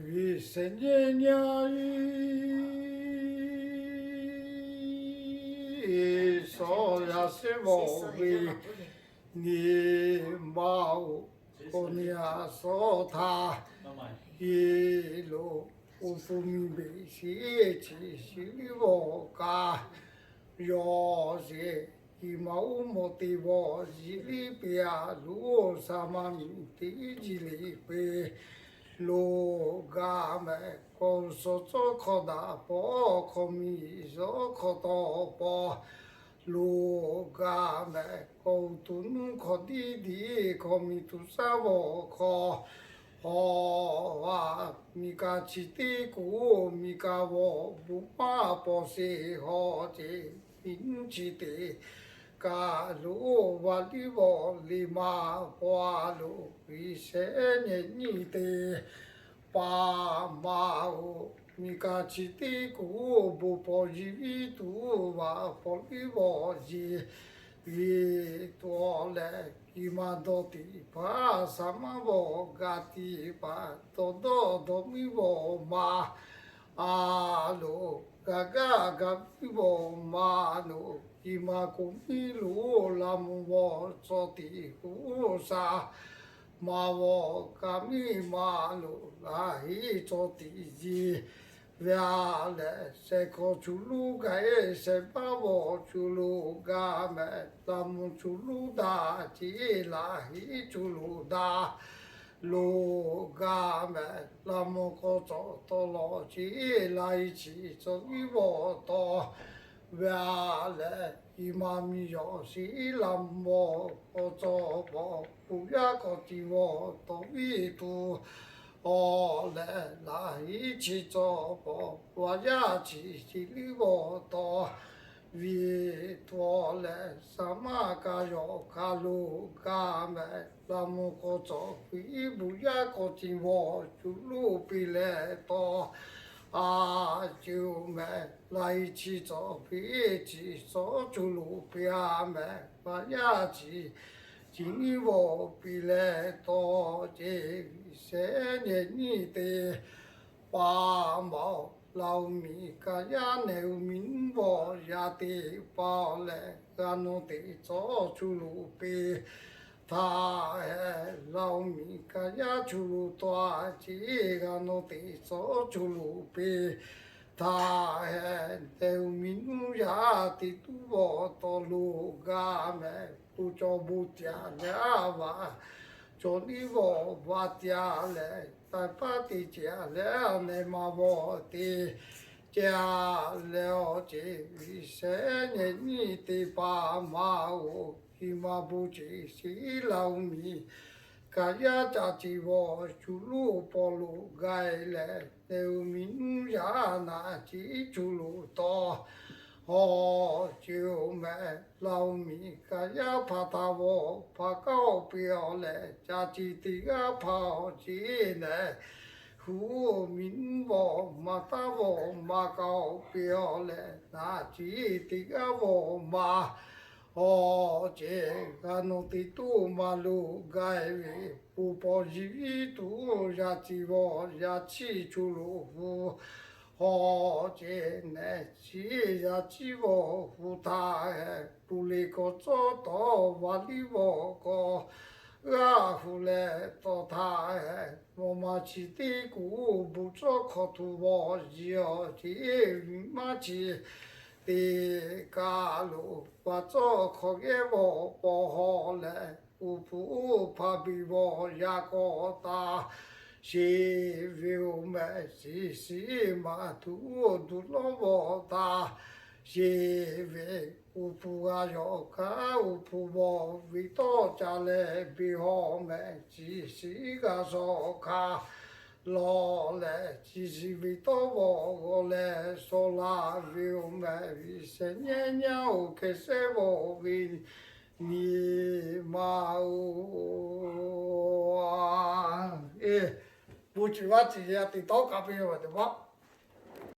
为生年年日，少呀是我为你毛过年少他一路我父母被写起心里我家，要是一毛没得我一里边路上嘛你的一里边。路家们公说做可大包，可米说可大包。路家们公蹲可弟弟，可米都啥我可。好啊，米家起的鼓，米家我不怕不是好的，运气的。假如我的我立马花路，为些年你的爸妈哦，你家起的鼓不把一度哇，把你我一越多来，一嘛多的把什么我家的把多多多米我妈。阿罗嘎嘎嘎比我马罗，伊玛古米罗拉姆我做的古沙，马我嘎米马罗拉伊做的伊，原来谁可出路个谁把我出路个没，拉姆出路大，吉拉伊出路大。路家们那么个找到了起来一起走一波多，原来伊妈咪要是那么个找不要个地方都一度，后来那一起找我也去心里我多。为多来什么个要卡路卡买，那么个做一步一个地方就路比来多，啊就买来一起做一起做就路边买，把牙起，今我比来多这3年你的八毛。老米个呀，老米我呀的包来，俺弄的做出路边，他哎老米个呀出路多起，俺弄的做出路边，他哎老米呀的都我到路个没，不叫不家了哇。做你我把家来，但把的家了，你妈我的家了这3年你的爸妈我，你妈不知是老米，家呀家的我出路不路该来，老米呀那去出路多。好久没老米个呀怕他我怕高标来，家己的个跑进来，胡民我马大我马高标来，那己的个我马。哦，这个弄的多马路改为不把一度呀，几我呀起出路户。好这那起呀起我户他哎，不离个做到瓦里我个，啊后来到他哎，我妈起的鼓不做可图我要的云马起。的家路我做可给我不好来，我不怕比我也个大。是为买是嘛都老我大，是为我不啊要看我不我为到家来比好买，是个少看。老来只是为到我来说那为买为3年我开始我为你妈哦啊，哎，不知道这些的到咖啡我的吗？